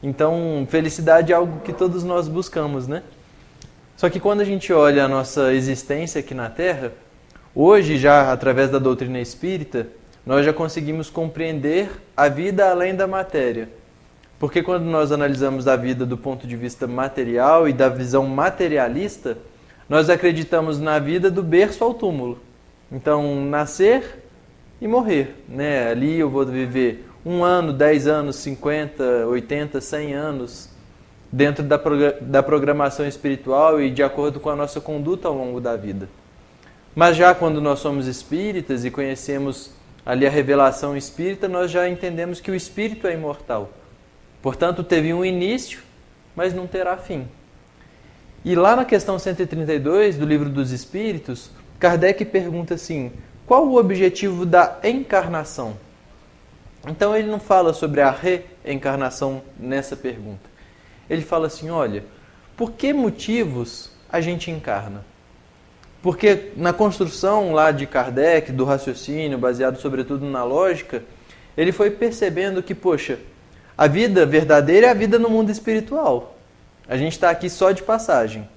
Então, felicidade é algo que todos nós buscamos, né? Só que quando a gente olha a nossa existência aqui na Terra, hoje já através da doutrina espírita, nós já conseguimos compreender a vida além da matéria. Porque quando nós analisamos a vida do ponto de vista material e da visão materialista, nós acreditamos na vida do berço ao túmulo. Então, nascer e morrer, né? Ali eu vou viver 1 ano, 10 anos, 50, 80, 100 anos dentro da programação espiritual e de acordo com a nossa conduta ao longo da vida. Mas já quando nós somos espíritas e conhecemos ali a revelação espírita, nós já entendemos que o espírito é imortal. Portanto, teve um início, mas não terá fim. E lá na questão 132 do Livro dos Espíritos, Kardec pergunta assim, qual o objetivo da encarnação? Então ele não fala sobre a reencarnação nessa pergunta. Ele fala assim, olha, por que motivos a gente encarna? Porque na construção lá de Kardec, do raciocínio, baseado sobretudo na lógica, ele foi percebendo que, poxa, a vida verdadeira é a vida no mundo espiritual. A gente está aqui só de passagem.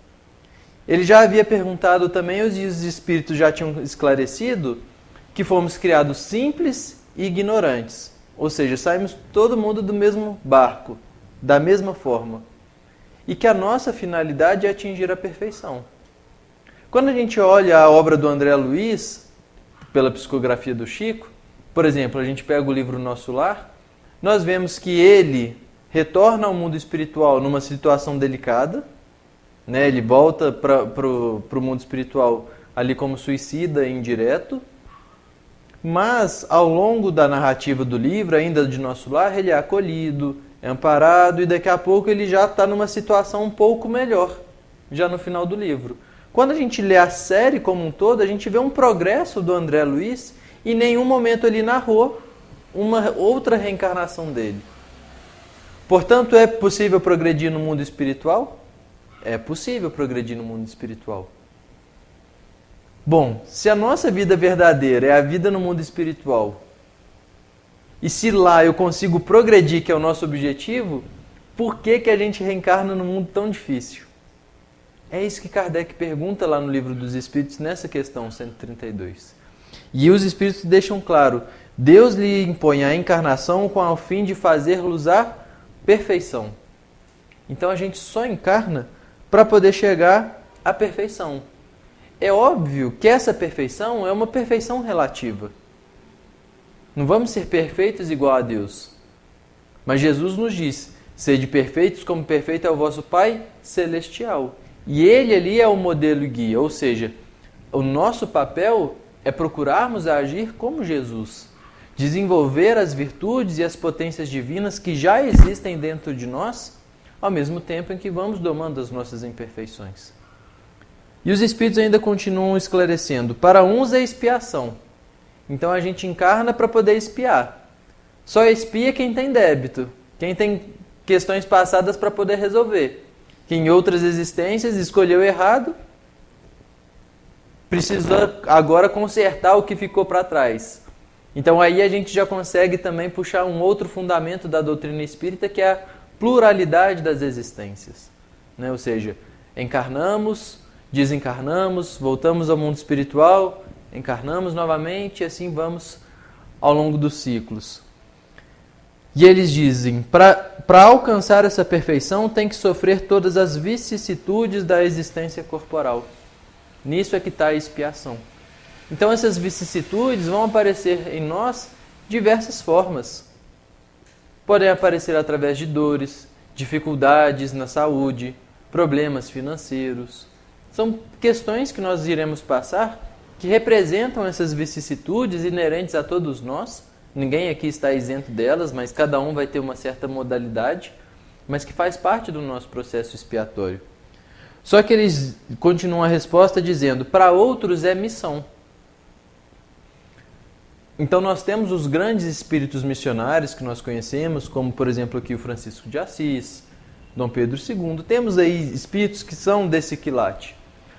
Ele já havia perguntado também, e os espíritos já tinham esclarecido, que fomos criados simples e ignorantes. Ou seja, saímos todo mundo do mesmo barco, da mesma forma. E que a nossa finalidade é atingir a perfeição. Quando a gente olha a obra do André Luiz, pela psicografia do Chico, por exemplo, a gente pega o livro Nosso Lar, nós vemos que ele retorna ao mundo espiritual numa situação delicada, né? Ele volta para o mundo espiritual ali como suicida indireto, mas ao longo da narrativa do livro, ainda de Nosso Lar, ele é acolhido, é amparado e daqui a pouco ele já está numa situação um pouco melhor, já no final do livro. Quando a gente lê a série como um todo, a gente vê um progresso do André Luiz e em nenhum momento ele narrou uma outra reencarnação dele. Portanto, é possível progredir no mundo espiritual? É possível progredir no mundo espiritual. Bom, se a nossa vida verdadeira é a vida no mundo espiritual, e se lá eu consigo progredir, que é o nosso objetivo, por que a gente reencarna num mundo tão difícil? É isso que Kardec pergunta lá no Livro dos Espíritos, nessa questão 132. E os Espíritos deixam claro, Deus lhe impõe a encarnação com o fim de fazer-los a perfeição. Então a gente só encarna para poder chegar à perfeição. É óbvio que essa perfeição é uma perfeição relativa. Não vamos ser perfeitos igual a Deus. Mas Jesus nos diz, sede perfeitos como perfeito é o vosso Pai Celestial. E Ele ali é o modelo e guia, ou seja, o nosso papel é procurarmos agir como Jesus. Desenvolver as virtudes e as potências divinas que já existem dentro de nós, ao mesmo tempo em que vamos domando as nossas imperfeições. E os Espíritos ainda continuam esclarecendo, para uns é expiação. Então a gente encarna para poder expiar. Só expia quem tem débito, quem tem questões passadas para poder resolver. Quem em outras existências escolheu errado, precisa agora consertar o que ficou para trás. Então aí a gente já consegue também puxar um outro fundamento da doutrina espírita, que é a pluralidade das existências. Né? Ou seja, encarnamos, desencarnamos, voltamos ao mundo espiritual, encarnamos novamente e assim vamos ao longo dos ciclos. E eles dizem, para alcançar essa perfeição tem que sofrer todas as vicissitudes da existência corporal. Nisso é que está a expiação. Então essas vicissitudes vão aparecer em nós de diversas formas. Podem aparecer através de dores, dificuldades na saúde, problemas financeiros. São questões que nós iremos passar que representam essas vicissitudes inerentes a todos nós. Ninguém aqui está isento delas, mas cada um vai ter uma certa modalidade, mas que faz parte do nosso processo expiatório. Só que eles continuam a resposta dizendo, para outros é missão. Então nós temos os grandes espíritos missionários que nós conhecemos, como por exemplo aqui o Francisco de Assis, Dom Pedro II. Temos aí espíritos que são desse quilate.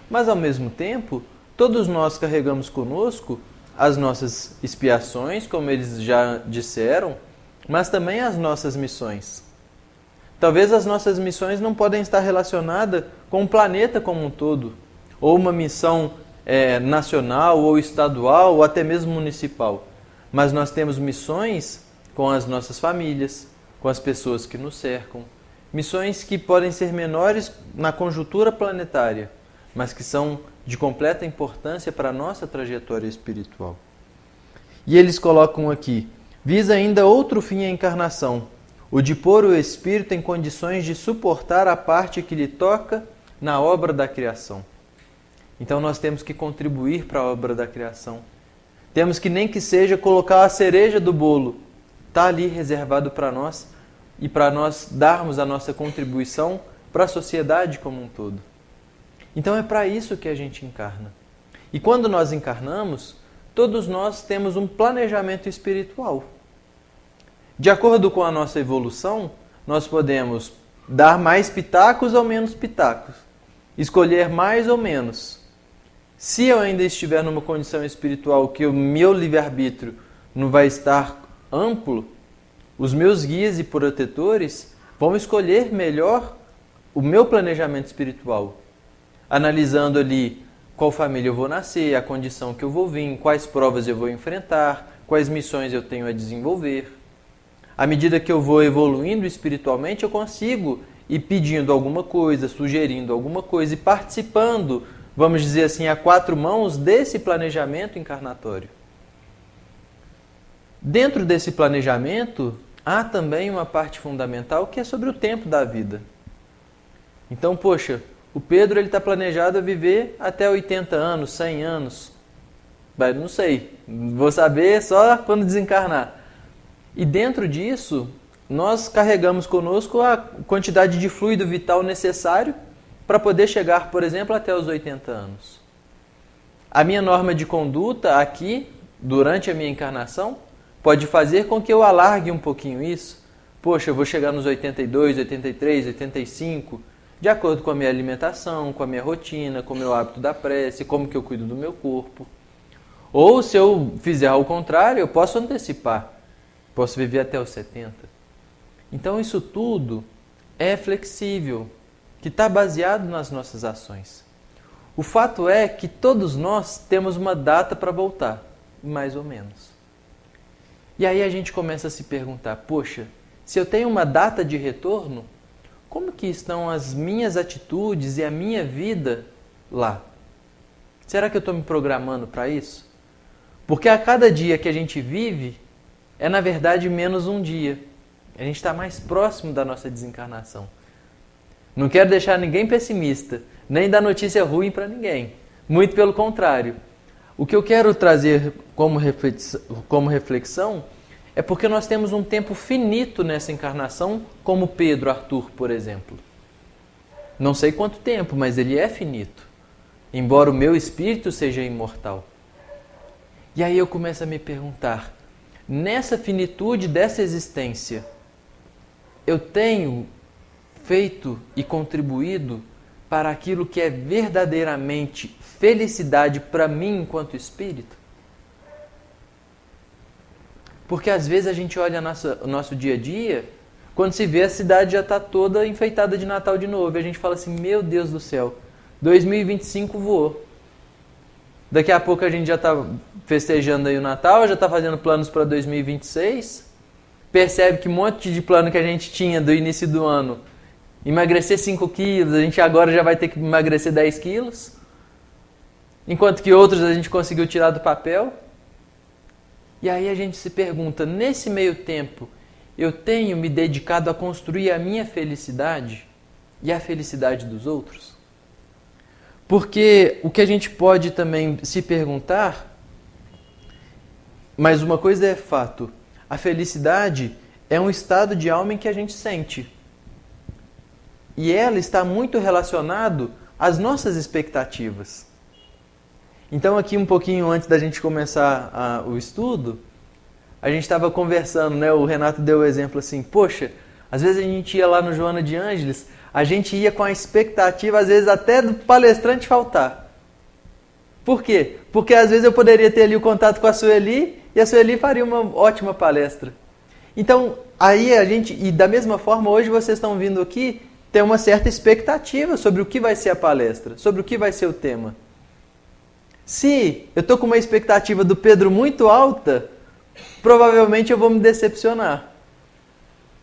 Mas ao mesmo tempo, todos nós carregamos conosco as nossas expiações, como eles já disseram, mas também as nossas missões. Talvez as nossas missões não podem estar relacionadas com o planeta como um todo, ou uma missão nacional, ou estadual, ou até mesmo municipal. Mas nós temos missões com as nossas famílias, com as pessoas que nos cercam. Missões que podem ser menores na conjuntura planetária, mas que são de completa importância para a nossa trajetória espiritual. E eles colocam aqui, visa ainda outro fim a encarnação, o de pôr o espírito em condições de suportar a parte que lhe toca na obra da criação. Então nós temos que contribuir para a obra da criação. Temos que nem que seja colocar a cereja do bolo. Está ali reservado para nós e para nós darmos a nossa contribuição para a sociedade como um todo. Então é para isso que a gente encarna. E quando nós encarnamos, todos nós temos um planejamento espiritual. De acordo com a nossa evolução, nós podemos dar mais pitacos ou menos pitacos, escolher mais ou menos. Se eu ainda estiver numa condição espiritual que o meu livre-arbítrio não vai estar amplo, os meus guias e protetores vão escolher melhor o meu planejamento espiritual, analisando ali qual família eu vou nascer, a condição que eu vou vir, quais provas eu vou enfrentar, quais missões eu tenho a desenvolver. À medida que eu vou evoluindo espiritualmente, eu consigo ir pedindo alguma coisa, sugerindo alguma coisa e participando, vamos dizer assim, a quatro mãos desse planejamento encarnatório. Dentro desse planejamento, há também uma parte fundamental que é sobre o tempo da vida. Então, poxa, o Pedro está planejado a viver até 80 anos, 100 anos. Mas não sei, vou saber só quando desencarnar. E dentro disso, nós carregamos conosco a quantidade de fluido vital necessário para poder chegar, por exemplo, até os 80 anos. A minha norma de conduta aqui, durante a minha encarnação, pode fazer com que eu alargue um pouquinho isso. Poxa, eu vou chegar nos 82, 83, 85, de acordo com a minha alimentação, com a minha rotina, com o meu hábito da prece, como que eu cuido do meu corpo. Ou se eu fizer ao contrário, eu posso antecipar. Posso viver até os 70. Então isso tudo é flexível, que está baseado nas nossas ações. O fato é que todos nós temos uma data para voltar, mais ou menos. E aí a gente começa a se perguntar, poxa, se eu tenho uma data de retorno, como que estão as minhas atitudes e a minha vida lá? Será que eu estou me programando para isso? Porque a cada dia que a gente vive, é na verdade menos um dia. A gente está mais próximo da nossa desencarnação. Não quero deixar ninguém pessimista, nem dar notícia ruim para ninguém. Muito pelo contrário. O que eu quero trazer como reflexão é porque nós temos um tempo finito nessa encarnação, como Pedro, Arthur, por exemplo. Não sei quanto tempo, mas ele é finito. Embora o meu espírito seja imortal. E aí eu começo a me perguntar, nessa finitude dessa existência, eu tenho feito e contribuído para aquilo que é verdadeiramente felicidade para mim enquanto espírito? Porque às vezes a gente olha o nosso dia a dia, quando se vê a cidade já está toda enfeitada de Natal de novo, e a gente fala assim, meu Deus do céu, 2025 voou. Daqui a pouco a gente já está festejando aí o Natal, já está fazendo planos para 2026, percebe que um monte de plano que a gente tinha do início do ano, emagrecer 5 quilos, a gente agora já vai ter que emagrecer 10 quilos, enquanto que outros a gente conseguiu tirar do papel. E aí a gente se pergunta, nesse meio tempo, eu tenho me dedicado a construir a minha felicidade e a felicidade dos outros? Porque o que a gente pode também se perguntar, mas uma coisa é fato, a felicidade é um estado de alma em que a gente sente. E ela está muito relacionado às nossas expectativas. Então aqui um pouquinho antes da gente começar o estudo, a gente estava conversando, né? O Renato deu o exemplo assim, poxa, às vezes a gente ia lá no Joana de Ângeles, a gente ia com a expectativa, às vezes até do palestrante faltar. Por quê? Porque às vezes eu poderia ter ali o contato com a Sueli e a Sueli faria uma ótima palestra. Então, aí a gente, e da mesma forma, hoje vocês estão vindo aqui, ter uma certa expectativa sobre o que vai ser a palestra, sobre o que vai ser o tema. Se eu estou com uma expectativa do Pedro muito alta, provavelmente eu vou me decepcionar.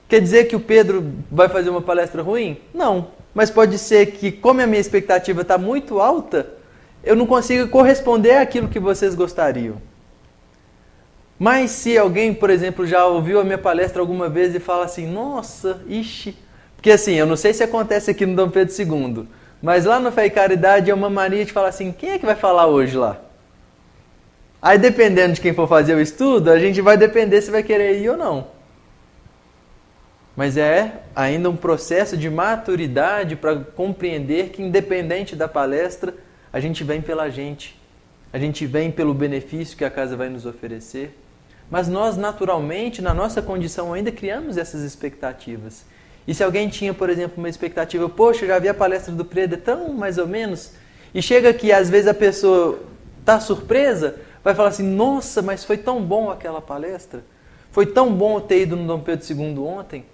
Quer dizer que o Pedro vai fazer uma palestra ruim? Não. Mas pode ser que, como a minha expectativa está muito alta, eu não consiga corresponder àquilo que vocês gostariam. Mas se alguém, por exemplo, já ouviu a minha palestra alguma vez e fala assim, nossa, ixi... Porque assim, eu não sei se acontece aqui no Dom Pedro II, mas lá no Fé e Caridade é uma mania de falar assim, quem é que vai falar hoje lá? Aí dependendo de quem for fazer o estudo, a gente vai depender se vai querer ir ou não. Mas é ainda um processo de maturidade para compreender que independente da palestra, a gente vem pela gente. A gente vem pelo benefício que a casa vai nos oferecer. Mas nós, naturalmente, na nossa condição, ainda criamos essas expectativas. E se alguém tinha, por exemplo, uma expectativa, poxa, eu já vi a palestra do Pedro, tão mais ou menos, e chega aqui, às vezes a pessoa está surpresa, vai falar assim, nossa, mas foi tão bom aquela palestra, foi tão bom eu ter ido no Dom Pedro II ontem.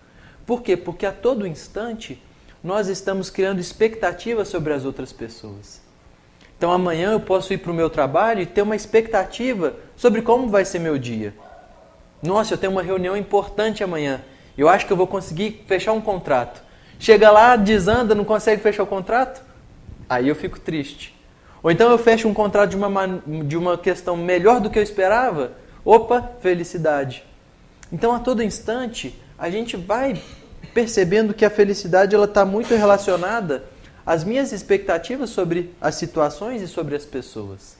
Por quê? Porque a todo instante nós estamos criando expectativas sobre as outras pessoas. Então amanhã eu posso ir para o meu trabalho e ter uma expectativa sobre como vai ser meu dia. Nossa, eu tenho uma reunião importante amanhã. Eu acho que eu vou conseguir fechar um contrato. Chega lá, desanda, não consegue fechar o contrato? Aí eu fico triste. Ou então eu fecho um contrato de uma questão melhor do que eu esperava? Opa, felicidade. Então a todo instante a gente vai percebendo que a felicidade está muito relacionada às minhas expectativas sobre as situações e sobre as pessoas.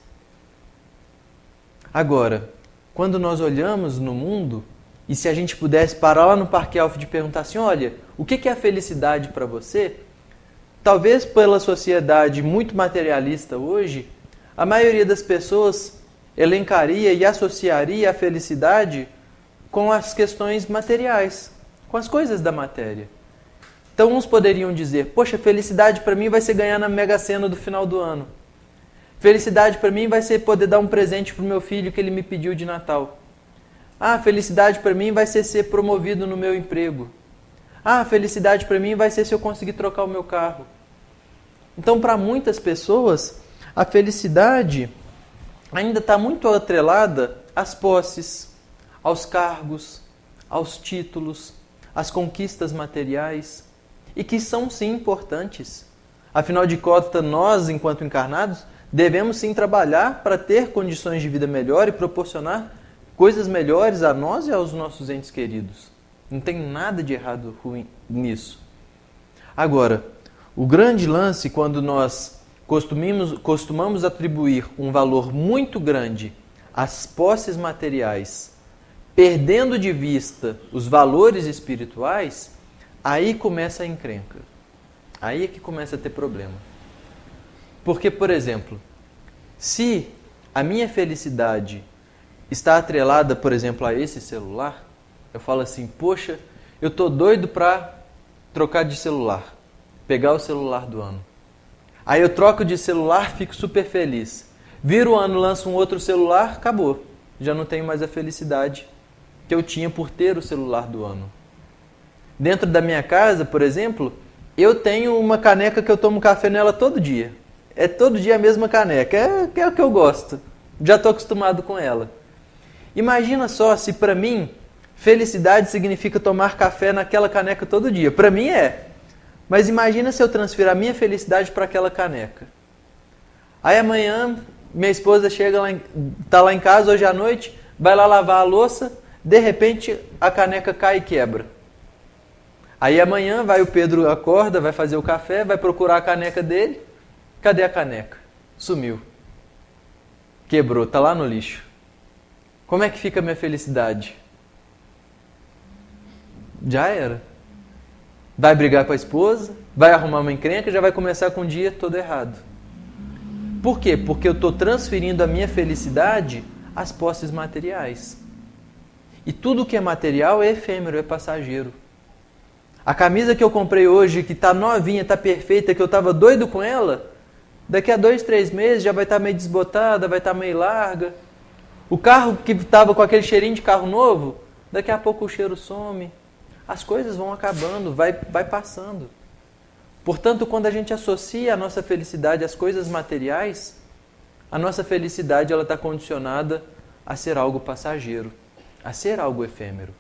Agora, quando nós olhamos no mundo, e se a gente pudesse parar lá no Parque Alfred e perguntar assim, olha, o que é a felicidade para você? Talvez pela sociedade muito materialista hoje, a maioria das pessoas elencaria e associaria a felicidade com as questões materiais, com as coisas da matéria. Então uns poderiam dizer, poxa, felicidade para mim vai ser ganhar na Mega Sena do final do ano. Felicidade para mim vai ser poder dar um presente para o meu filho que ele me pediu de Natal. Ah, felicidade para mim vai ser promovido no meu emprego. Ah, felicidade para mim vai ser se eu conseguir trocar o meu carro. Então, para muitas pessoas, a felicidade ainda está muito atrelada às posses, aos cargos, aos títulos, às conquistas materiais, e que são sim importantes. Afinal de contas, nós, enquanto encarnados, devemos sim trabalhar para ter condições de vida melhor e proporcionar coisas melhores a nós e aos nossos entes queridos. Não tem nada de errado ruim nisso. Agora, o grande lance quando nós costumamos atribuir um valor muito grande às posses materiais, perdendo de vista os valores espirituais, aí começa a encrenca. Aí é que começa a ter problema. Porque, por exemplo, se a minha felicidade está atrelada, por exemplo, a esse celular, eu falo assim, poxa, eu tô doido para trocar de celular, pegar o celular do ano. Aí eu troco de celular, fico super feliz. Vira o ano, lanço um outro celular, acabou. Já não tenho mais a felicidade que eu tinha por ter o celular do ano. Dentro da minha casa, por exemplo, eu tenho uma caneca que eu tomo café nela todo dia. É todo dia a mesma caneca, é o que eu gosto. Já estou acostumado com ela. Imagina só se para mim felicidade significa tomar café naquela caneca todo dia. Para mim é. Mas imagina se eu transfirir a minha felicidade para aquela caneca. Aí amanhã minha esposa chega lá, tá lá em casa hoje à noite, vai lá lavar a louça, de repente a caneca cai e quebra. Aí amanhã vai o Pedro acorda, vai fazer o café, vai procurar a caneca dele. Cadê a caneca? Sumiu. Quebrou, tá lá no lixo. Como é que fica a minha felicidade? Já era. Vai brigar com a esposa, vai arrumar uma encrenca, já vai começar com o dia todo errado. Por quê? Porque eu estou transferindo a minha felicidade às posses materiais. E tudo que é material é efêmero, é passageiro. A camisa que eu comprei hoje, que está novinha, está perfeita, que eu estava doido com ela, daqui a 2, 3 meses já vai estar meio desbotada, vai estar meio larga. O carro que estava com aquele cheirinho de carro novo, daqui a pouco o cheiro some, as coisas vão acabando, vai passando. Portanto, quando a gente associa a nossa felicidade às coisas materiais, a nossa felicidade ela está condicionada a ser algo passageiro, a ser algo efêmero.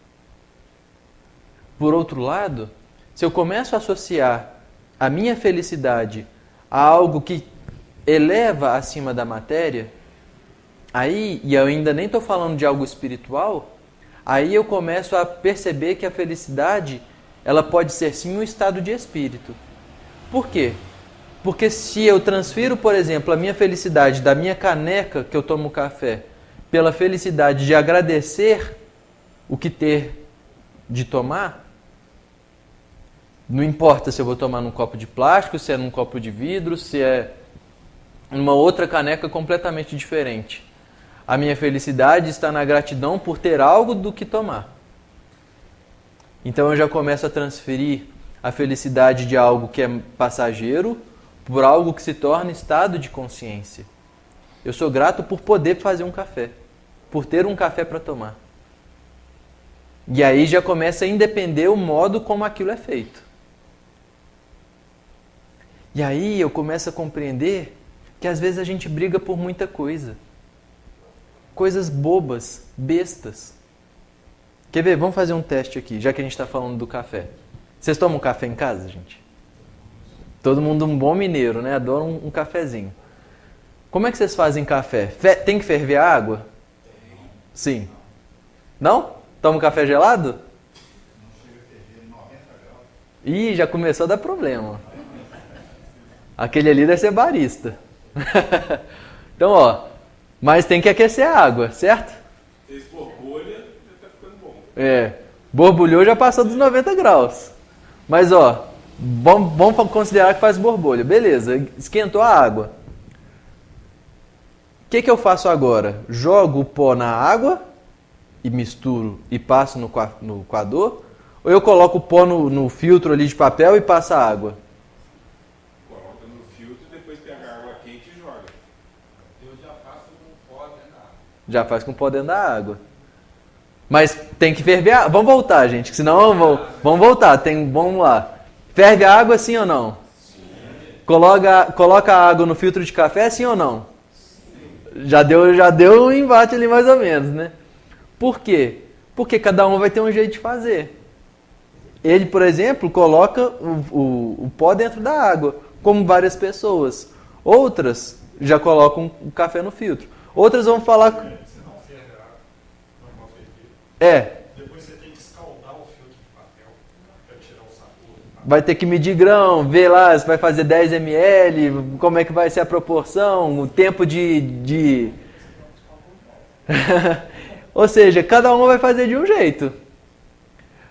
Por outro lado, se eu começo a associar a minha felicidade a algo que eleva acima da matéria, aí, e eu ainda nem estou falando de algo espiritual, aí eu começo a perceber que a felicidade ela pode ser sim um estado de espírito. Por quê? Porque se eu transfiro, por exemplo, a minha felicidade da minha caneca que eu tomo café pela felicidade de agradecer o que ter de tomar, não importa se eu vou tomar num copo de plástico, se é num copo de vidro, se é numa outra caneca completamente diferente. A minha felicidade está na gratidão por ter algo do que tomar. Então eu já começo a transferir a felicidade de algo que é passageiro por algo que se torna estado de consciência. Eu sou grato por poder fazer um café, por ter um café para tomar. E aí já começa a independer o modo como aquilo é feito. E aí eu começo a compreender que às vezes a gente briga por muita coisa. Coisas bobas, bestas. Quer ver? Vamos fazer um teste aqui, já que a gente está falando do café. Vocês tomam café em casa, gente? Todo mundo um bom mineiro, né? Adora um cafezinho. Como é que vocês fazem café? Tem que ferver a água? Sim. Não? Toma um café gelado? Não chega a ferver 90 graus. Ih, já começou a dar problema. Aquele ali deve ser barista. Então, ó, mas tem que aquecer a água, certo? Fez borbulha, já tá ficando bom. Borbulhou já passou dos 90 graus. Mas, ó, vamos considerar que faz borbulha. Beleza, esquentou a água. O que eu faço agora? Jogo o pó na água e misturo e passo no coador? Ou eu coloco o pó no filtro ali de papel e passo a água? Coloca no filtro e depois pega a água quente e joga. Eu já faço com pó dentro da água. Já faz com pó dentro da água. Mas tem que ferver a água. Vamos voltar, gente, que senão vamos voltar. Vamos lá. Ferve a água sim ou não? Sim. Coloca a água no filtro de café sim ou não? Sim. Já deu um embate ali mais ou menos, né? Por quê? Porque cada um vai ter um jeito de fazer. Ele, por exemplo, coloca o pó dentro da água, como várias pessoas. Outras já colocam o café no filtro. Outras vão falar... Você não ferve a água, normal ferver. Depois você tem que escaldar o filtro de papel para tirar o sabor. Vai ter que medir grão, ver lá se vai fazer 10 ml, como é que vai ser a proporção, o tempo de... Ou seja, cada um vai fazer de um jeito.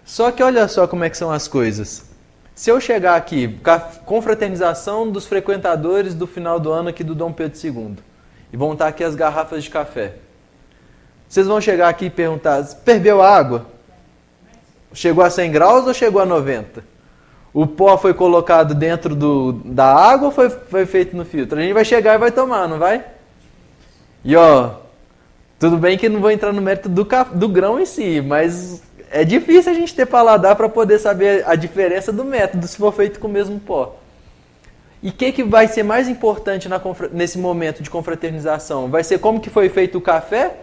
Só que olha só como é que são as coisas. Se eu chegar aqui, confraternização dos frequentadores do final do ano aqui do Dom Pedro II, e vão estar aqui as garrafas de café. Vocês vão chegar aqui e perguntar, ferveu a água? Chegou a 100 graus ou chegou a 90? O pó foi colocado dentro da água ou foi feito no filtro? A gente vai chegar e vai tomar, não vai? E ó, tudo bem que não vou entrar no mérito do grão em si, mas é difícil a gente ter paladar para poder saber a diferença do método se for feito com o mesmo pó. E o que vai ser mais importante nesse momento de confraternização? Vai ser como que foi feito o café?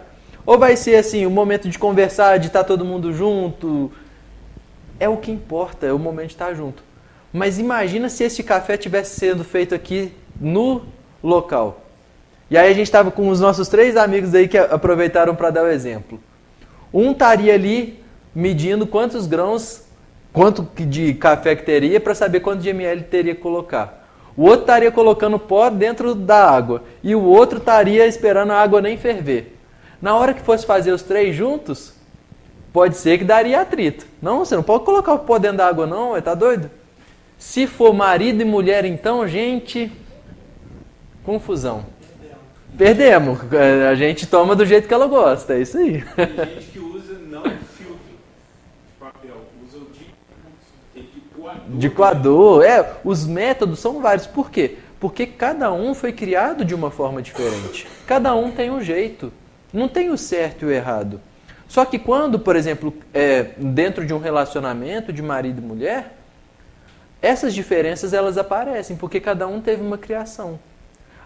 Ou vai ser assim, o momento de conversar, de estar todo mundo junto? É o que importa, é o momento de estar junto. Mas imagina se esse café tivesse sendo feito aqui no local. E aí a gente estava com os nossos 3 amigos aí que aproveitaram para dar o exemplo. Um estaria ali medindo quantos grãos, quanto de café que teria para saber quanto de ml teria que colocar. O outro estaria colocando pó dentro da água e o outro estaria esperando a água nem ferver. Na hora que fosse fazer os 3 juntos, pode ser que daria atrito. Não, você não pode colocar o pó dentro da água não, tá doido? Se for marido e mulher então, gente, confusão. Perdemos. A gente toma do jeito que ela gosta, é isso aí. Tem gente que usa não filtro de papel, usa o de coador. Os métodos são vários. Por quê? Porque cada um foi criado de uma forma diferente. Cada um tem um jeito. Não tem o certo e o errado. Só que quando, por exemplo, dentro de um relacionamento de marido e mulher, essas diferenças elas aparecem, porque cada um teve uma criação.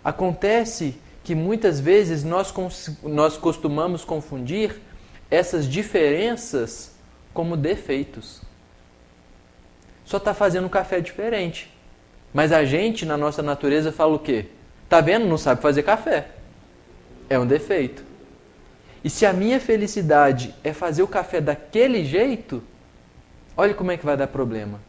Acontece que muitas vezes nós costumamos confundir essas diferenças como defeitos. Só está fazendo um café diferente. Mas a gente, na nossa natureza, fala o quê? Tá vendo? Não sabe fazer café. É um defeito. E se a minha felicidade é fazer o café daquele jeito, olha como é que vai dar problema.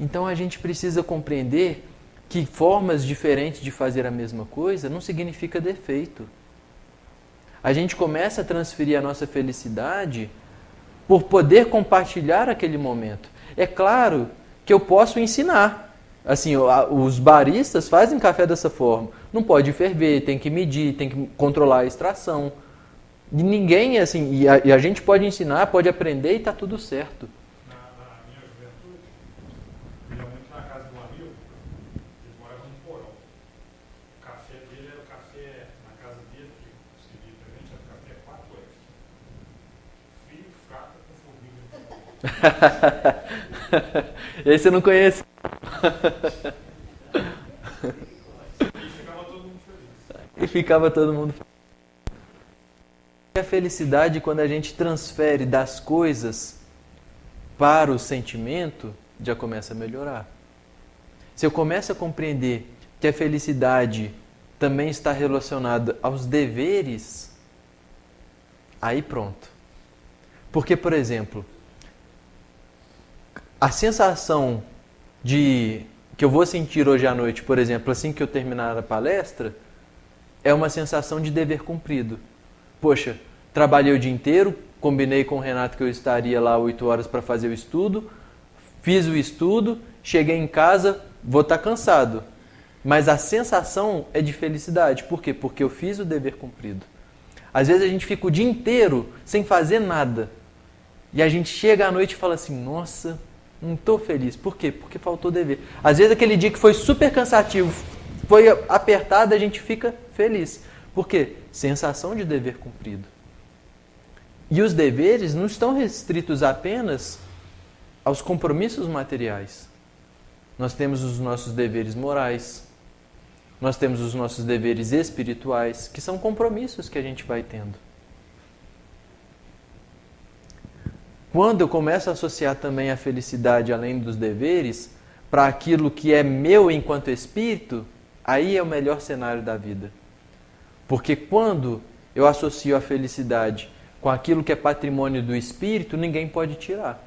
Então a gente precisa compreender que formas diferentes de fazer a mesma coisa não significa defeito. A gente começa a transferir a nossa felicidade por poder compartilhar aquele momento. É claro que eu posso ensinar. Assim, os baristas fazem café dessa forma. Não pode ferver, tem que medir, tem que controlar a extração. E ninguém, assim, e a gente pode ensinar, pode aprender e está tudo certo. Na minha juventude, eu ia muito na casa de um amigo, ele morava num porão. O café dele era o café, na casa dele, que servia pra gente, era o café 4 horas. Frio, fraco, com formiga. Esse eu não conheço. E ficava todo mundo feliz. A felicidade, quando a gente transfere das coisas para o sentimento, já começa a melhorar. Se eu começo a compreender que a felicidade também está relacionada aos deveres, aí pronto. Porque, por exemplo, a sensação que eu vou sentir hoje à noite, por exemplo, assim que eu terminar a palestra, é uma sensação de dever cumprido. Poxa, trabalhei o dia inteiro, combinei com o Renato que eu estaria lá 8 horas para fazer o estudo, fiz o estudo, cheguei em casa, vou estar cansado. Mas a sensação é de felicidade. Por quê? Porque eu fiz o dever cumprido. Às vezes a gente fica o dia inteiro sem fazer nada. E a gente chega à noite e fala assim, nossa, não estou feliz. Por quê? Porque faltou dever. Às vezes aquele dia que foi super cansativo, foi apertado, a gente fica feliz. Por quê? Sensação de dever cumprido. E os deveres não estão restritos apenas aos compromissos materiais. Nós temos os nossos deveres morais, nós temos os nossos deveres espirituais, que são compromissos que a gente vai tendo. Quando eu começo a associar também a felicidade, além dos deveres, para aquilo que é meu enquanto espírito, aí é o melhor cenário da vida. Porque quando eu associo a felicidade com aquilo que é patrimônio do espírito, ninguém pode tirar.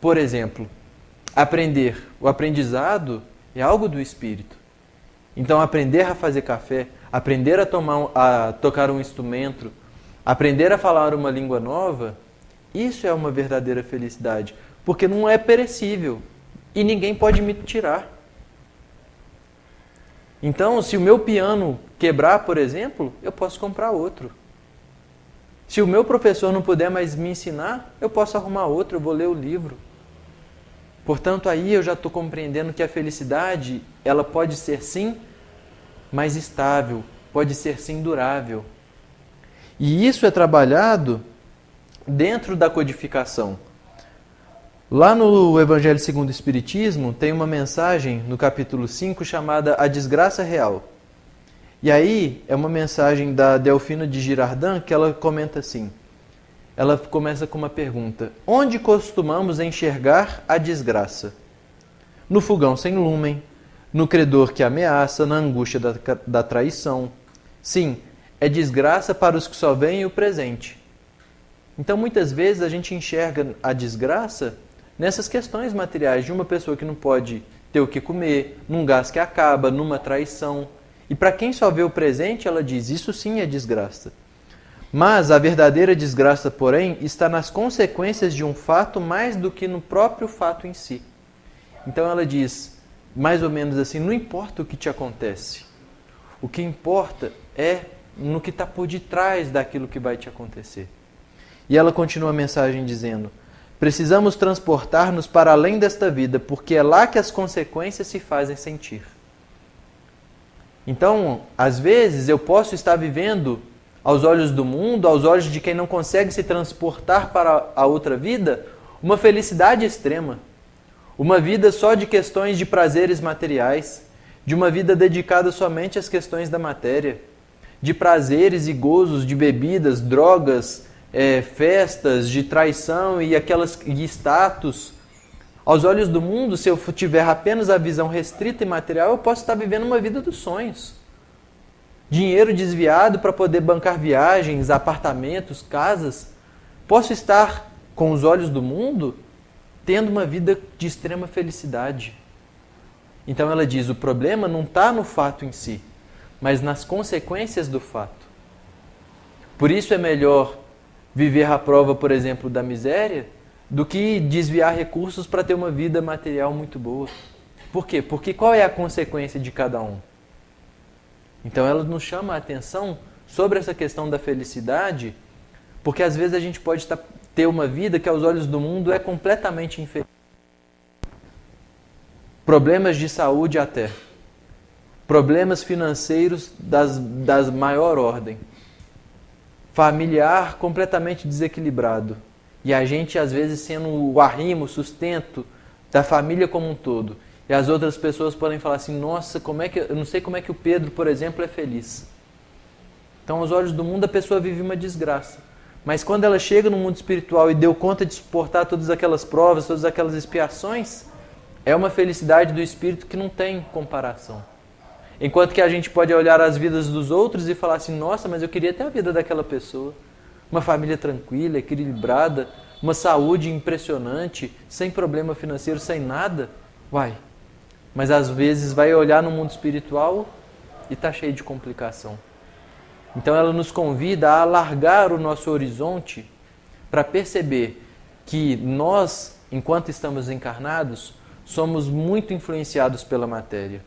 Por exemplo, aprender. O aprendizado é algo do espírito. Então, aprender a fazer café, aprender a tocar um instrumento, aprender a falar uma língua nova, isso é uma verdadeira felicidade. Porque não é perecível e ninguém pode me tirar. Então, se o meu piano quebrar, por exemplo, eu posso comprar outro. Se o meu professor não puder mais me ensinar, eu posso arrumar outro, eu vou ler o livro. Portanto, aí eu já estou compreendendo que a felicidade, ela pode ser sim mais estável, pode ser sim durável. E isso é trabalhado dentro da codificação. Lá no Evangelho segundo o Espiritismo, tem uma mensagem no capítulo 5 chamada A Desgraça Real. E aí é uma mensagem da Delfina de Girardin que ela comenta assim. Ela começa com uma pergunta. Onde costumamos enxergar a desgraça? No fogão sem lumen, no credor que ameaça, na angústia da traição. Sim, é desgraça para os que só veem o presente. Então, muitas vezes, a gente enxerga a desgraça nessas questões materiais de uma pessoa que não pode ter o que comer, num gás que acaba, numa traição. E para quem só vê o presente, ela diz, isso sim é desgraça. Mas a verdadeira desgraça, porém, está nas consequências de um fato mais do que no próprio fato em si. Então ela diz, mais ou menos assim, não importa o que te acontece. O que importa é no que está por detrás daquilo que vai te acontecer. E ela continua a mensagem dizendo, precisamos transportar-nos para além desta vida, porque é lá que as consequências se fazem sentir. Então, às vezes, eu posso estar vivendo aos olhos do mundo, aos olhos de quem não consegue se transportar para a outra vida, uma felicidade extrema. Uma vida só de questões de prazeres materiais, de uma vida dedicada somente às questões da matéria, de prazeres e gozos, de bebidas, drogas, festas, de traição e status. Aos olhos do mundo, se eu tiver apenas a visão restrita e material, eu posso estar vivendo uma vida dos sonhos. Dinheiro desviado para poder bancar viagens, apartamentos, casas. Posso estar, com os olhos do mundo, tendo uma vida de extrema felicidade. Então ela diz, o problema não está no fato em si, mas nas consequências do fato. Por isso é melhor viver à prova, por exemplo, da miséria, do que desviar recursos para ter uma vida material muito boa. Por quê? Porque qual é a consequência de cada um? Então ela nos chama a atenção sobre essa questão da felicidade, porque às vezes a gente pode ter uma vida que aos olhos do mundo é completamente infeliz. Problemas de saúde até. Problemas financeiros das maior ordem. Familiar completamente desequilibrado. E a gente às vezes sendo o arrimo, o sustento da família como um todo. E as outras pessoas podem falar assim, nossa, eu não sei como é que o Pedro, por exemplo, é feliz. Então aos olhos do mundo a pessoa vive uma desgraça. Mas quando ela chega no mundo espiritual e deu conta de suportar todas aquelas provas, todas aquelas expiações, é uma felicidade do espírito que não tem comparação. Enquanto que a gente pode olhar as vidas dos outros e falar assim, nossa, mas eu queria ter a vida daquela pessoa. Uma família tranquila, equilibrada, uma saúde impressionante, sem problema financeiro, sem nada. Uai, mas às vezes vai olhar no mundo espiritual e está cheio de complicação. Então ela nos convida a alargar o nosso horizonte para perceber que nós, enquanto estamos encarnados, somos muito influenciados pela matéria.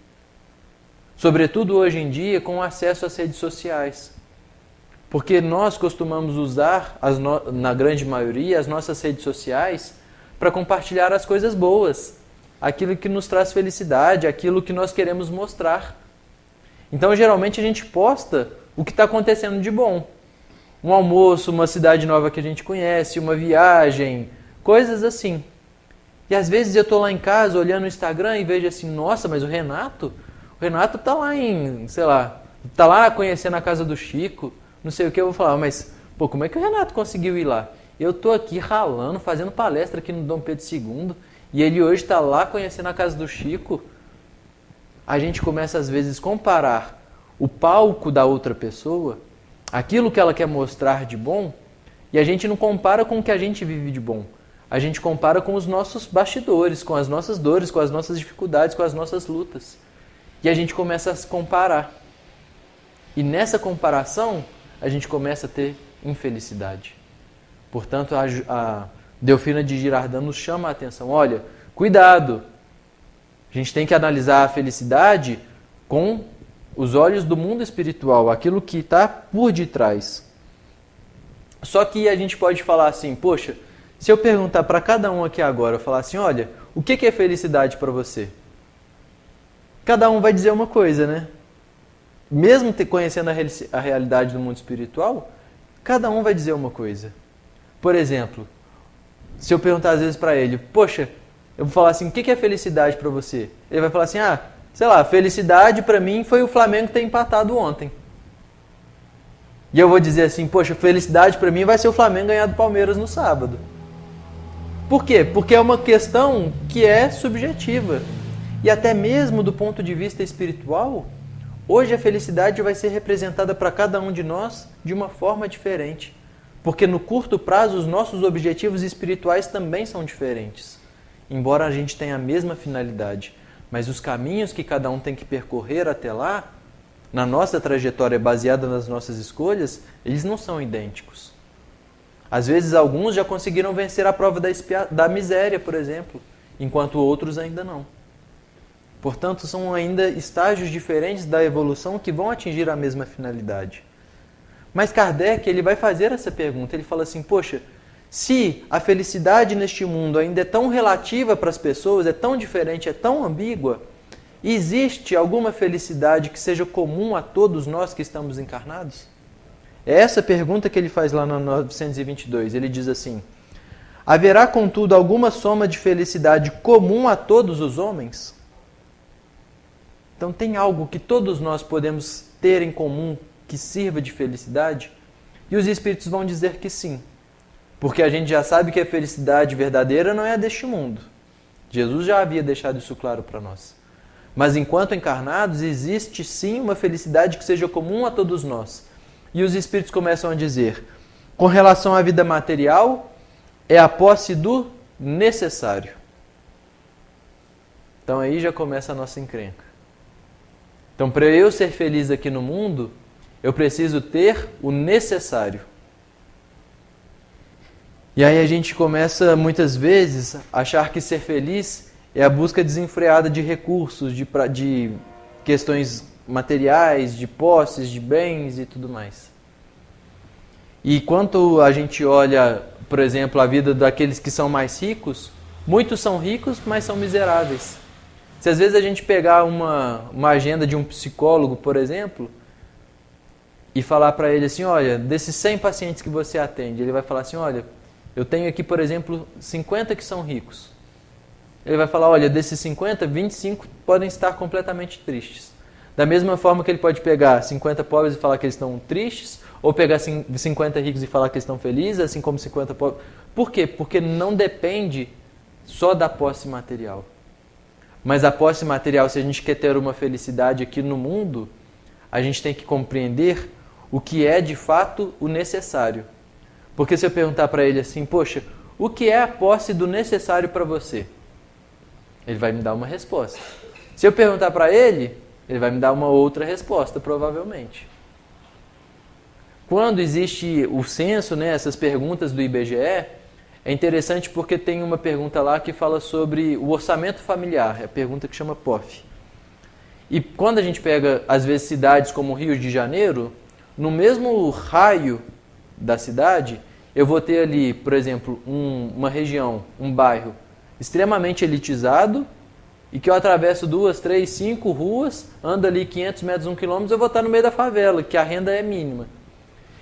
Sobretudo hoje em dia com o acesso às redes sociais. Porque nós costumamos usar, na grande maioria, as nossas redes sociais para compartilhar as coisas boas, aquilo que nos traz felicidade, aquilo que nós queremos mostrar. Então, geralmente, a gente posta o que está acontecendo de bom. Um almoço, uma cidade nova que a gente conhece, uma viagem, coisas assim. E às vezes eu estou lá em casa olhando o Instagram e vejo assim, nossa, mas o Renato está lá está lá conhecendo a casa do Chico, não sei o que, eu vou falar, mas pô, como é que o Renato conseguiu ir lá? Eu estou aqui ralando, fazendo palestra aqui no Dom Pedro II, e ele hoje está lá conhecendo a casa do Chico. A gente começa às vezes a comparar o palco da outra pessoa, aquilo que ela quer mostrar de bom, e a gente não compara com o que a gente vive de bom. A gente compara com os nossos bastidores, com as nossas dores, com as nossas dificuldades, com as nossas lutas. E a gente começa a se comparar. E nessa comparação, a gente começa a ter infelicidade. Portanto, a Delfina de Girardin nos chama a atenção. Olha, cuidado! A gente tem que analisar a felicidade com os olhos do mundo espiritual, aquilo que está por detrás. Só que a gente pode falar assim, poxa, se eu perguntar para cada um aqui agora, eu falar assim, olha, o que é felicidade para você? Cada um vai dizer uma coisa, né? Mesmo conhecendo a realidade do mundo espiritual, cada um vai dizer uma coisa. Por exemplo, se eu perguntar às vezes para ele, poxa, eu vou falar assim, o que é felicidade para você? Ele vai falar assim, sei lá, felicidade para mim foi o Flamengo ter empatado ontem. E eu vou dizer assim, poxa, felicidade para mim vai ser o Flamengo ganhar do Palmeiras no sábado. Por quê? Porque é uma questão que é subjetiva. E até mesmo do ponto de vista espiritual, hoje a felicidade vai ser representada para cada um de nós de uma forma diferente. Porque no curto prazo os nossos objetivos espirituais também são diferentes. Embora a gente tenha a mesma finalidade. Mas os caminhos que cada um tem que percorrer até lá, na nossa trajetória baseada nas nossas escolhas, eles não são idênticos. Às vezes alguns já conseguiram vencer a prova da miséria, por exemplo, enquanto outros ainda não. Portanto, são ainda estágios diferentes da evolução que vão atingir a mesma finalidade. Mas Kardec, ele vai fazer essa pergunta, ele fala assim, poxa, se a felicidade neste mundo ainda é tão relativa para as pessoas, é tão diferente, é tão ambígua, existe alguma felicidade que seja comum a todos nós que estamos encarnados? É essa pergunta que ele faz lá no 922. Ele diz assim: haverá, contudo, alguma soma de felicidade comum a todos os homens? Então tem algo que todos nós podemos ter em comum que sirva de felicidade? E os Espíritos vão dizer que sim. Porque a gente já sabe que a felicidade verdadeira não é a deste mundo. Jesus já havia deixado isso claro para nós. Mas enquanto encarnados, existe sim uma felicidade que seja comum a todos nós. E os Espíritos começam a dizer: com relação à vida material, é a posse do necessário. Então aí já começa a nossa encrenca. Então, para eu ser feliz aqui no mundo, eu preciso ter o necessário. E aí a gente começa, muitas vezes, a achar que ser feliz é a busca desenfreada de recursos, de questões materiais, de posses, de bens e tudo mais. E quando a gente olha, por exemplo, a vida daqueles que são mais ricos, muitos são ricos, mas são miseráveis. Se às vezes a gente pegar uma agenda de um psicólogo, por exemplo, e falar para ele assim: olha, desses 100 pacientes que você atende, ele vai falar assim: olha, eu tenho aqui, por exemplo, 50 que são ricos. Ele vai falar: olha, desses 50, 25 podem estar completamente tristes. Da mesma forma que ele pode pegar 50 pobres e falar que eles estão tristes, ou pegar 50 ricos e falar que eles estão felizes, assim como 50 pobres. Por quê? Porque não depende só da posse material. Mas a posse material, se a gente quer ter uma felicidade aqui no mundo, a gente tem que compreender o que é de fato o necessário. Porque se eu perguntar para ele assim: poxa, o que é a posse do necessário para você? Ele vai me dar uma resposta. Se eu perguntar para ele, ele vai me dar uma outra resposta, provavelmente. Quando existe o censo, né, essas perguntas do IBGE, é interessante porque tem uma pergunta lá que fala sobre o orçamento familiar, é a pergunta que chama POF. E quando a gente pega, às vezes, cidades como o Rio de Janeiro, no mesmo raio da cidade, eu vou ter ali, por exemplo, uma região, um bairro extremamente elitizado, e que eu atravesso 2, 3, 5 ruas, ando ali 500 metros, 1 quilômetro, eu vou estar no meio da favela, que a renda é mínima.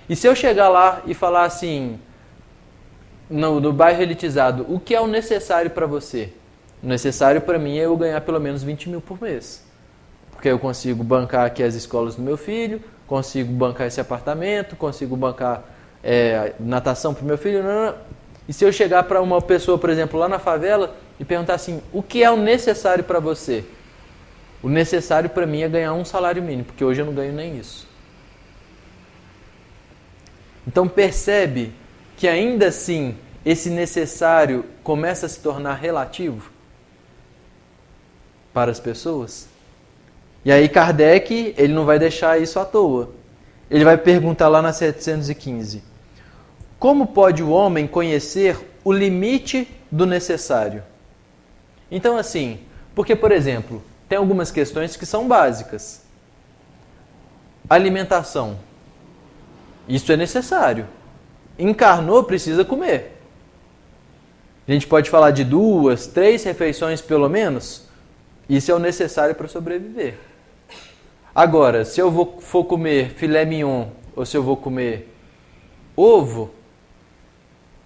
E se eu chegar lá e falar assim, no bairro elitizado, o que é o necessário para você? O necessário para mim é eu ganhar pelo menos 20 mil por mês. Porque eu consigo bancar aqui as escolas do meu filho, consigo bancar esse apartamento, consigo bancar natação para o meu filho. Não. E se eu chegar para uma pessoa, por exemplo, lá na favela e perguntar assim, o que é o necessário para você? O necessário para mim é ganhar um salário mínimo, porque hoje eu não ganho nem isso. Então percebe que ainda assim esse necessário começa a se tornar relativo para as pessoas. E aí Kardec, ele não vai deixar isso à toa. Ele vai perguntar lá na 715. Como pode o homem conhecer o limite do necessário? Então assim, porque por exemplo, tem algumas questões que são básicas. Alimentação. Isso é necessário. Encarnou, precisa comer. A gente pode falar de 2, 3 refeições pelo menos. Isso é o necessário para sobreviver. Agora, se eu for comer filé mignon ou se eu vou comer ovo,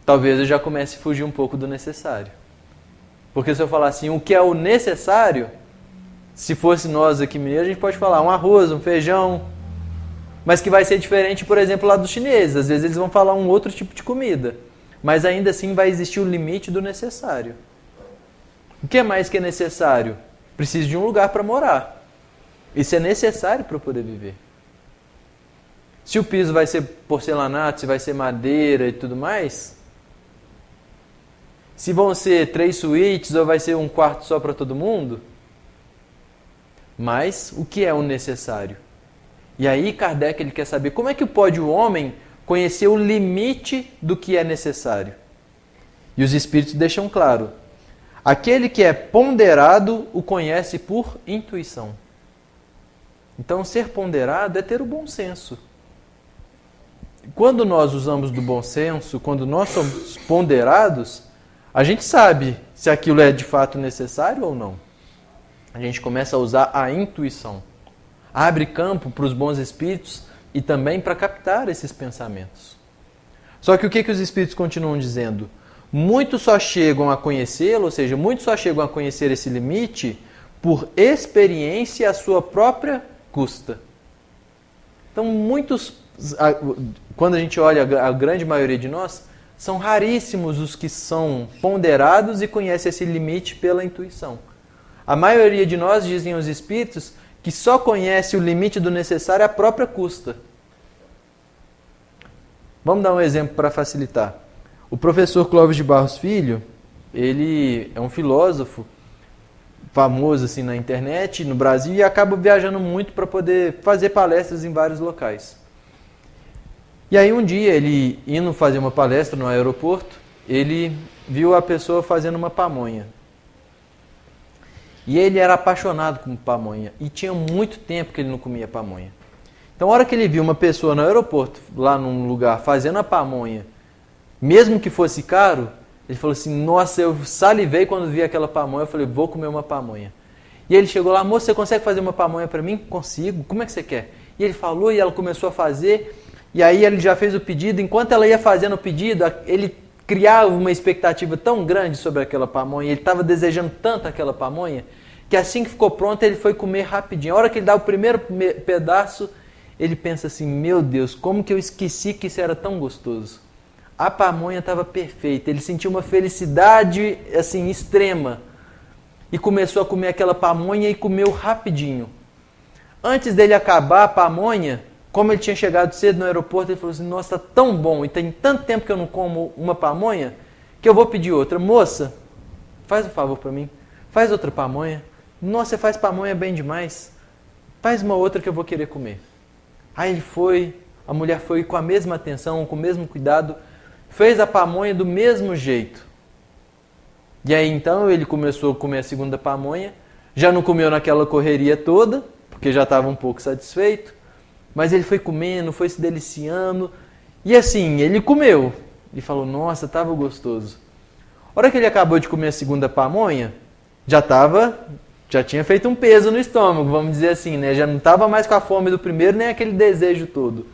talvez eu já comece a fugir um pouco do necessário. Porque se eu falar assim, o que é o necessário, se fosse nós aqui mineiros, a gente pode falar um arroz, um feijão, mas que vai ser diferente, por exemplo, lá dos chineses. Às vezes eles vão falar um outro tipo de comida, mas ainda assim vai existir o limite do necessário. O que mais que é necessário? Preciso de um lugar para morar. Isso é necessário para eu poder viver. Se o piso vai ser porcelanato, se vai ser madeira e tudo mais, se vão ser 3 suítes ou vai ser um quarto só para todo mundo, mas o que é o necessário? E aí Kardec ele quer saber como é que pode o homem conhecer o limite do que é necessário. E os Espíritos deixam claro, aquele que é ponderado o conhece por intuição. Então ser ponderado é ter o bom senso. Quando nós usamos do bom senso, quando nós somos ponderados, a gente sabe se aquilo é de fato necessário ou não. A gente começa a usar a intuição. Abre campo para os bons espíritos e também para captar esses pensamentos. Só que o que os espíritos continuam dizendo? Muitos só chegam a conhecê-lo, ou seja, muitos só chegam a conhecer esse limite por experiência à sua própria custa. Então, quando a gente olha a grande maioria de nós, são raríssimos os que são ponderados e conhecem esse limite pela intuição. A maioria de nós, dizem os espíritos, que só conhece o limite do necessário à própria custa. Vamos dar um exemplo para facilitar. O professor Clóvis de Barros Filho, ele é um filósofo famoso assim na internet, no Brasil, e acaba viajando muito para poder fazer palestras em vários locais. E aí um dia, ele indo fazer uma palestra no aeroporto, ele viu a pessoa fazendo uma pamonha. E ele era apaixonado por pamonha, e tinha muito tempo que ele não comia pamonha. Então, a hora que ele viu uma pessoa no aeroporto, lá num lugar, fazendo a pamonha, mesmo que fosse caro, ele falou assim, nossa, eu salivei quando vi aquela pamonha, eu falei, vou comer uma pamonha. E ele chegou lá, moça, você consegue fazer uma pamonha para mim? Consigo, como é que você quer? E ele falou, e ela começou a fazer, e aí ele já fez o pedido, enquanto ela ia fazendo o pedido, ele criava uma expectativa tão grande sobre aquela pamonha, ele estava desejando tanto aquela pamonha, que assim que ficou pronto, ele foi comer rapidinho. A hora que ele dá o primeiro pedaço, ele pensa assim, meu Deus, como que eu esqueci que isso era tão gostoso? A pamonha estava perfeita, ele sentiu uma felicidade assim extrema e começou a comer aquela pamonha e comeu rapidinho. Antes dele acabar a pamonha, como ele tinha chegado cedo no aeroporto, ele falou assim, nossa, está tão bom e tem tanto tempo que eu não como uma pamonha que eu vou pedir outra. Moça, faz um favor para mim, faz outra pamonha. Nossa, você faz pamonha bem demais, faz uma outra que eu vou querer comer. Aí ele foi, a mulher foi com a mesma atenção, com o mesmo cuidado, fez a pamonha do mesmo jeito. E aí então ele começou a comer a segunda pamonha, já não comeu naquela correria toda, porque já estava um pouco satisfeito, mas ele foi comendo, foi se deliciando, e assim, ele comeu. Ele falou, nossa, estava gostoso. A hora que ele acabou de comer a segunda pamonha, já tinha feito um peso no estômago, vamos dizer assim, né? Já não estava mais com a fome do primeiro, nem aquele desejo todo.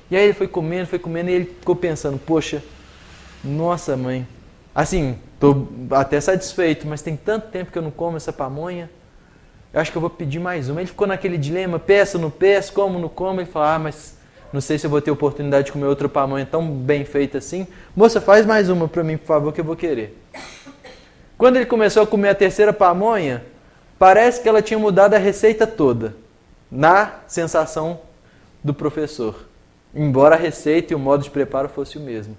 E aí ele foi comendo, e ele ficou pensando, poxa, nossa mãe, assim, estou até satisfeito, mas tem tanto tempo que eu não como essa pamonha, eu acho que eu vou pedir mais uma. Ele ficou naquele dilema, peço, não peço, como, não como. Ele falou, mas não sei se eu vou ter oportunidade de comer outra pamonha tão bem feita assim. Moça, faz mais uma para mim, por favor, que eu vou querer. Quando ele começou a comer a terceira pamonha, parece que ela tinha mudado a receita toda, na sensação do professor. Embora a receita e o modo de preparo fosse o mesmo.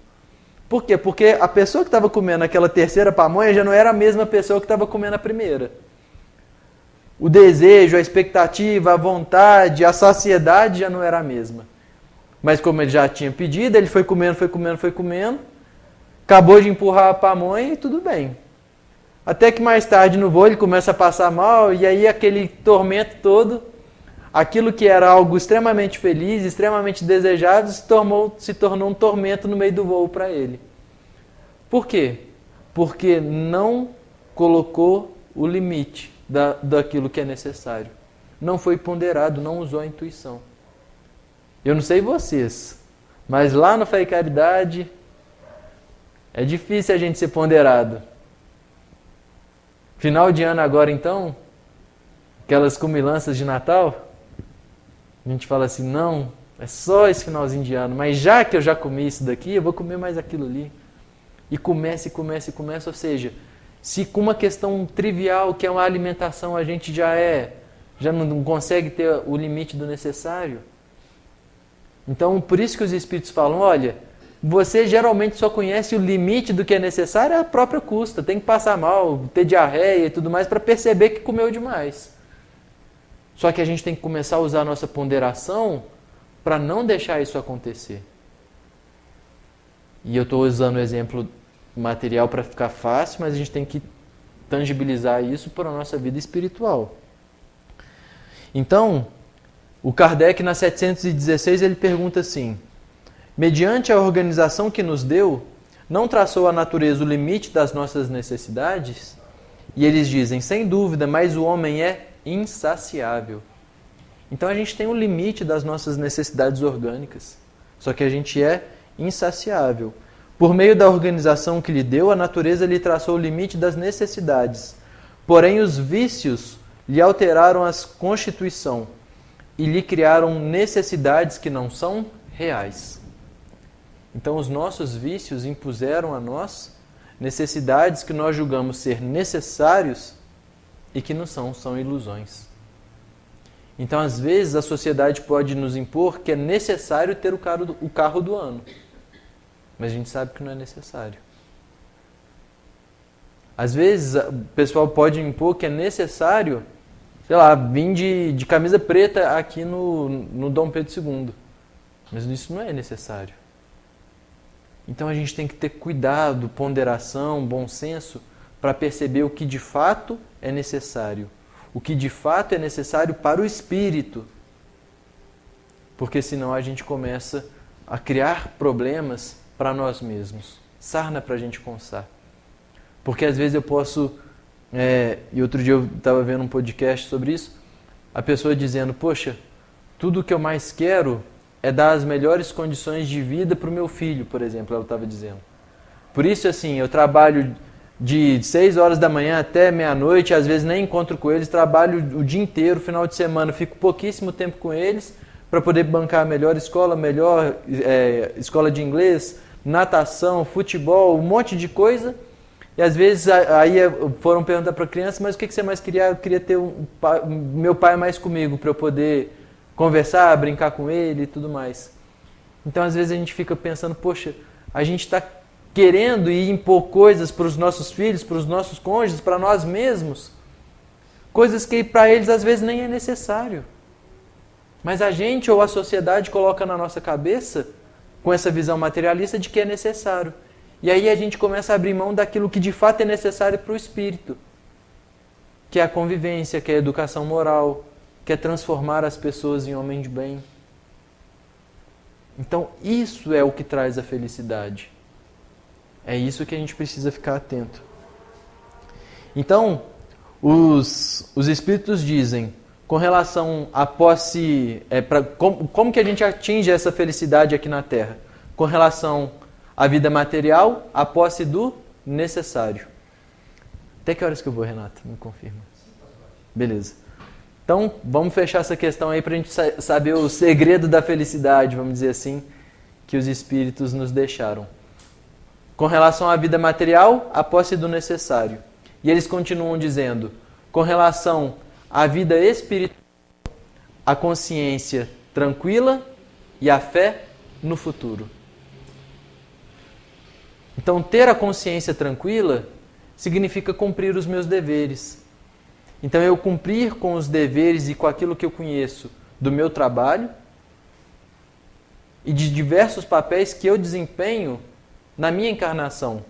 Por quê? Porque a pessoa que estava comendo aquela terceira pamonha já não era a mesma pessoa que estava comendo a primeira. O desejo, a expectativa, a vontade, a saciedade já não era a mesma. Mas como ele já tinha pedido, ele foi comendo, acabou de empurrar a pamonha e tudo bem. Até que mais tarde no voo ele começa a passar mal e aí aquele tormento todo, aquilo que era algo extremamente feliz, extremamente desejado, se tornou um tormento no meio do voo para ele. Por quê? Porque não colocou o limite daquilo que é necessário. Não foi ponderado, não usou a intuição. Eu não sei vocês, mas lá no Fé e Caridade é difícil a gente ser ponderado. Final de ano agora então, aquelas comilanças de Natal, a gente fala assim, não, é só esse finalzinho de ano, mas já que eu já comi isso daqui, eu vou comer mais aquilo ali. E começa, ou seja, se com uma questão trivial, que é uma alimentação, a gente já não consegue ter o limite do necessário. Então, por isso que os Espíritos falam, olha, você geralmente só conhece o limite do que é necessário à própria custa. Tem que passar mal, ter diarreia e tudo mais para perceber que comeu demais. Só que a gente tem que começar a usar a nossa ponderação para não deixar isso acontecer. E eu estou usando o exemplo material para ficar fácil, mas a gente tem que tangibilizar isso para a nossa vida espiritual. Então, o Kardec, na 716, ele pergunta assim, mediante a organização que nos deu, não traçou a natureza o limite das nossas necessidades? E eles dizem, sem dúvida, mas o homem é insaciável. Então a gente tem um limite das nossas necessidades orgânicas. Só que a gente é insaciável. Por meio da organização que lhe deu, a natureza lhe traçou o limite das necessidades. Porém, os vícios lhe alteraram a constituição e lhe criaram necessidades que não são reais. Então, os nossos vícios impuseram a nós necessidades que nós julgamos ser necessários e que não são, são ilusões. Então, às vezes, a sociedade pode nos impor que é necessário ter o carro do ano. Mas a gente sabe que não é necessário. Às vezes, o pessoal pode impor que é necessário, sei lá, vir de camisa preta aqui no Dom Pedro II. Mas isso não é necessário. Então a gente tem que ter cuidado, ponderação, bom senso, para perceber o que de fato é necessário. O que de fato é necessário para o espírito. Porque senão a gente começa a criar problemas para nós mesmos. Sarna para a gente coçar. Porque às vezes eu posso... e outro dia eu estava vendo um podcast sobre isso, a pessoa dizendo, poxa, tudo que eu mais quero é dar as melhores condições de vida para o meu filho, por exemplo, ela estava dizendo. Por isso, assim, eu trabalho de 6 horas da manhã até meia-noite, às vezes nem encontro com eles, trabalho o dia inteiro, final de semana, fico pouquíssimo tempo com eles, para poder bancar a melhor escola de inglês, natação, futebol, um monte de coisa. E às vezes aí foram perguntar para a criança, mas o que você mais queria? Eu queria ter meu pai mais comigo, para eu poder conversar, brincar com ele e tudo mais. Então às vezes a gente fica pensando, poxa, a gente está querendo ir impor coisas para os nossos filhos, para os nossos cônjuges, para nós mesmos, coisas que para eles às vezes nem é necessário. Mas a gente ou a sociedade coloca na nossa cabeça, com essa visão materialista, de que é necessário. E aí a gente começa a abrir mão daquilo que de fato é necessário para o espírito, que é a convivência, que é a educação moral, que é transformar as pessoas em homens de bem. Então isso é o que traz a felicidade. É isso que a gente precisa ficar atento. Então, os espíritos dizem, com relação à posse, como que a gente atinge essa felicidade aqui na Terra? Com relação à vida material, a posse do necessário. Até que horas que eu vou, Renato? Me confirma. Beleza. Então, vamos fechar essa questão aí para a gente saber o segredo da felicidade, vamos dizer assim, que os espíritos nos deixaram. Com relação à vida material, a posse do necessário. E eles continuam dizendo, com relação à vida espiritual, a consciência tranquila e a fé no futuro. Então, ter a consciência tranquila significa cumprir os meus deveres. Então, eu cumprir com os deveres e com aquilo que eu conheço do meu trabalho e de diversos papéis que eu desempenho na minha encarnação.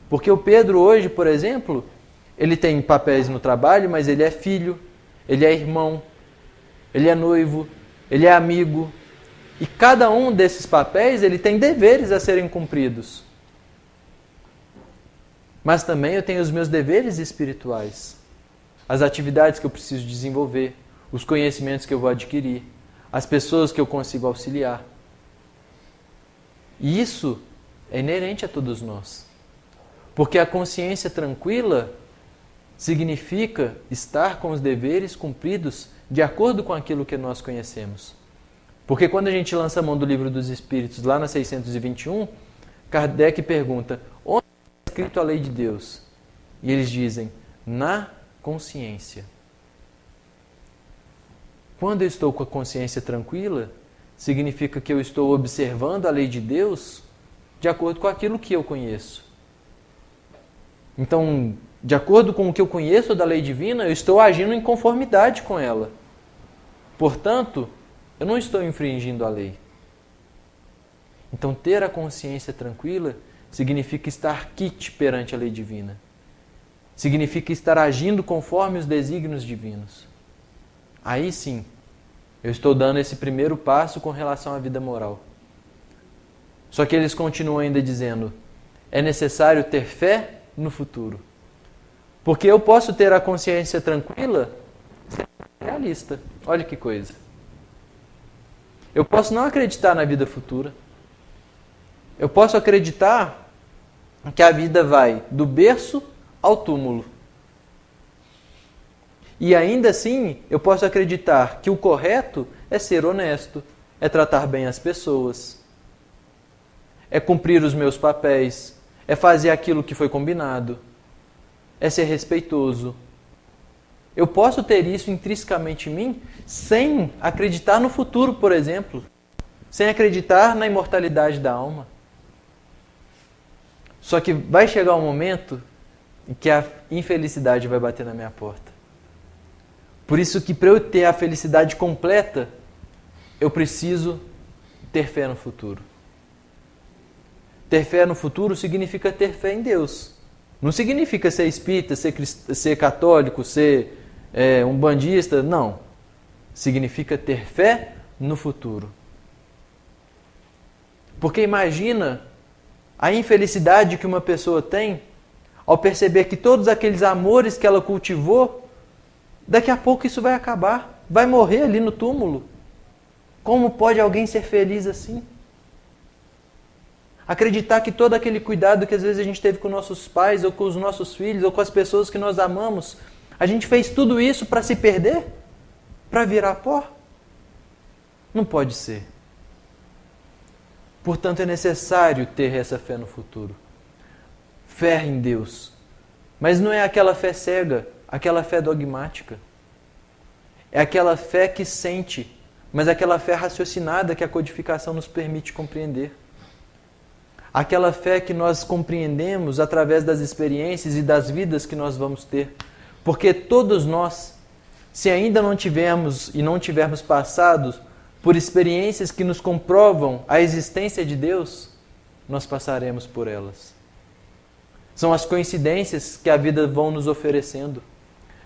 Porque o Pedro hoje, por exemplo, ele tem papéis no trabalho, mas ele é filho, ele é irmão, ele é noivo, ele é amigo. E cada um desses papéis, ele tem deveres a serem cumpridos. Mas também eu tenho os meus deveres espirituais. As atividades que eu preciso desenvolver, os conhecimentos que eu vou adquirir, as pessoas que eu consigo auxiliar. E isso é inerente a todos nós. Porque a consciência tranquila significa estar com os deveres cumpridos de acordo com aquilo que nós conhecemos. Porque quando a gente lança a mão do Livro dos Espíritos, lá na 621, Kardec pergunta, onde está escrito a lei de Deus? E eles dizem, na consciência. Quando eu estou com a consciência tranquila, significa que eu estou observando a lei de Deus de acordo com aquilo que eu conheço. Então, de acordo com o que eu conheço da lei divina, eu estou agindo em conformidade com ela. Portanto, eu não estou infringindo a lei. Então, ter a consciência tranquila significa estar quite perante a lei divina. Significa estar agindo conforme os desígnios divinos. Aí sim, eu estou dando esse primeiro passo com relação à vida moral. Só que eles continuam ainda dizendo, é necessário ter fé no futuro. Porque eu posso ter a consciência tranquila sendo realista. Olha que coisa. Eu posso não acreditar na vida futura. Eu posso acreditar que a vida vai do berço ao túmulo. E ainda assim, eu posso acreditar que o correto é ser honesto, é tratar bem as pessoas, é cumprir os meus papéis, é fazer aquilo que foi combinado, é ser respeitoso. Eu posso ter isso intrinsecamente em mim sem acreditar no futuro, por exemplo, sem acreditar na imortalidade da alma. Só que vai chegar um momento em que a infelicidade vai bater na minha porta. Por isso que para eu ter a felicidade completa, eu preciso ter fé no futuro. Ter fé no futuro significa ter fé em Deus. Não significa ser espírita, ser católico, ser umbandista, não. Significa ter fé no futuro. Porque imagina a infelicidade que uma pessoa tem ao perceber que todos aqueles amores que ela cultivou, daqui a pouco isso vai acabar, vai morrer ali no túmulo. Como pode alguém ser feliz assim? Acreditar que todo aquele cuidado que às vezes a gente teve com nossos pais, ou com os nossos filhos, ou com as pessoas que nós amamos, a gente fez tudo isso para se perder? Para virar pó? Não pode ser. Portanto, é necessário ter essa fé no futuro. Fé em Deus. Mas não é aquela fé cega, aquela fé dogmática. É aquela fé que sente, mas aquela fé raciocinada que a codificação nos permite compreender. Aquela fé que nós compreendemos através das experiências e das vidas que nós vamos ter. Porque todos nós, se ainda não tivermos e não tivermos passado por experiências que nos comprovam a existência de Deus, nós passaremos por elas. São as coincidências que a vida vão nos oferecendo.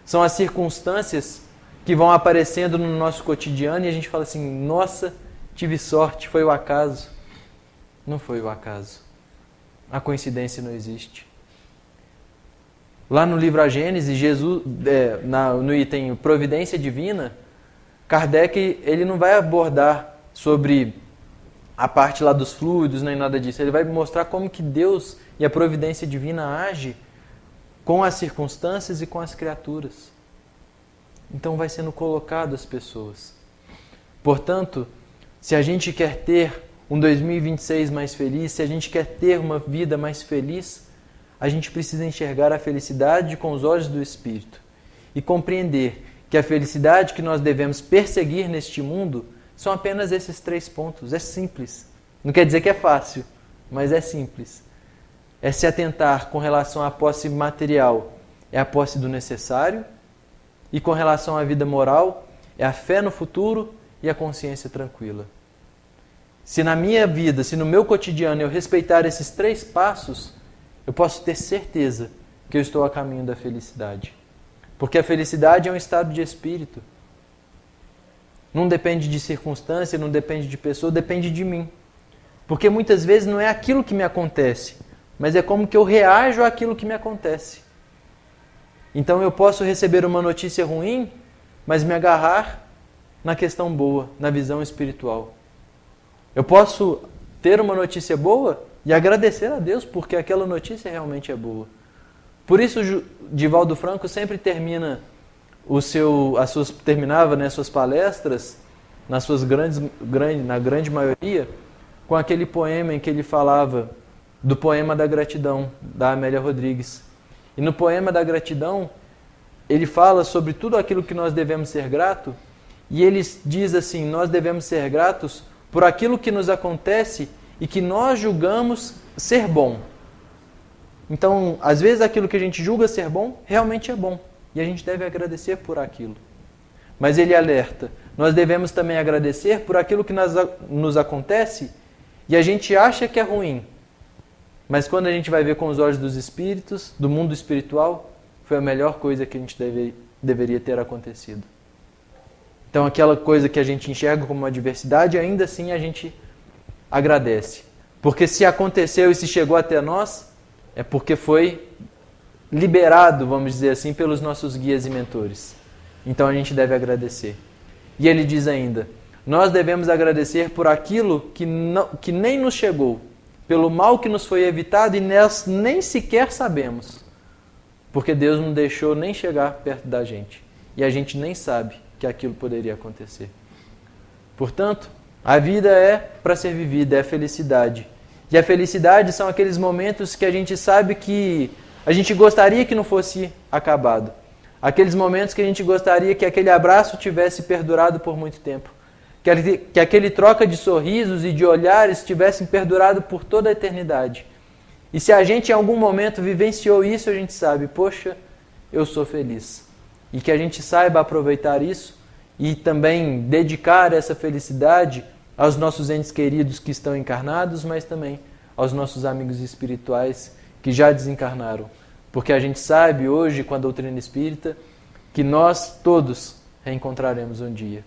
São as circunstâncias que vão aparecendo no nosso cotidiano e a gente fala assim, nossa, tive sorte, foi o acaso. Não foi o acaso. A coincidência não existe. Lá no livro A Gênese, Jesus, no item Providência Divina, Kardec ele não vai abordar sobre a parte lá dos fluidos, nem nada disso. Ele vai mostrar como que Deus e a providência divina age com as circunstâncias e com as criaturas. Então vai sendo colocado as pessoas. Portanto, se a gente quer ter um 2026 mais feliz, se a gente quer ter uma vida mais feliz, a gente precisa enxergar a felicidade com os olhos do Espírito e compreender que a felicidade que nós devemos perseguir neste mundo são apenas esses 3 pontos. É simples. Não quer dizer que é fácil, mas é simples. É se atentar com relação à posse material, é a posse do necessário, e com relação à vida moral, é a fé no futuro e a consciência tranquila. Se na minha vida, se no meu cotidiano eu respeitar esses 3 passos, eu posso ter certeza que eu estou a caminho da felicidade. Porque a felicidade é um estado de espírito. Não depende de circunstância, não depende de pessoa, depende de mim. Porque muitas vezes não é aquilo que me acontece, mas é como que eu reajo àquilo que me acontece. Então eu posso receber uma notícia ruim, mas me agarrar na questão boa, na visão espiritual. Eu posso ter uma notícia boa e agradecer a Deus porque aquela notícia realmente é boa. Por isso, Divaldo Franco sempre termina terminava suas palestras, na grande maioria, com aquele poema em que ele falava do poema da gratidão, da Amélia Rodrigues. E no poema da gratidão, ele fala sobre tudo aquilo que nós devemos ser gratos, e ele diz assim, nós devemos ser gratos por aquilo que nos acontece e que nós julgamos ser bom. Então, às vezes aquilo que a gente julga ser bom, realmente é bom. E a gente deve agradecer por aquilo. Mas ele alerta, nós devemos também agradecer por aquilo que nos acontece e a gente acha que é ruim. Mas quando a gente vai ver com os olhos dos espíritos, do mundo espiritual, foi a melhor coisa que a gente deveria ter acontecido. Então aquela coisa que a gente enxerga como uma adversidade, ainda assim a gente agradece. Porque se aconteceu e se chegou até nós, é porque foi liberado, vamos dizer assim, pelos nossos guias e mentores. Então a gente deve agradecer. E ele diz ainda, Nós devemos agradecer por aquilo que nem nos chegou, pelo mal que nos foi evitado e nós nem sequer sabemos. Porque Deus não deixou nem chegar perto da gente. E a gente nem sabe que aquilo poderia acontecer. Portanto, a vida é para ser vivida, é felicidade. E a felicidade são aqueles momentos que a gente sabe que a gente gostaria que não fosse acabado. Aqueles momentos que a gente gostaria que aquele abraço tivesse perdurado por muito tempo. Que aquele troca de sorrisos e de olhares tivessem perdurado por toda a eternidade. E se a gente em algum momento vivenciou isso, a gente sabe, poxa, eu sou feliz. E que a gente saiba aproveitar isso e também dedicar essa felicidade aos nossos entes queridos que estão encarnados, mas também aos nossos amigos espirituais que já desencarnaram. Porque a gente sabe hoje, com a doutrina espírita, que nós todos reencontraremos um dia.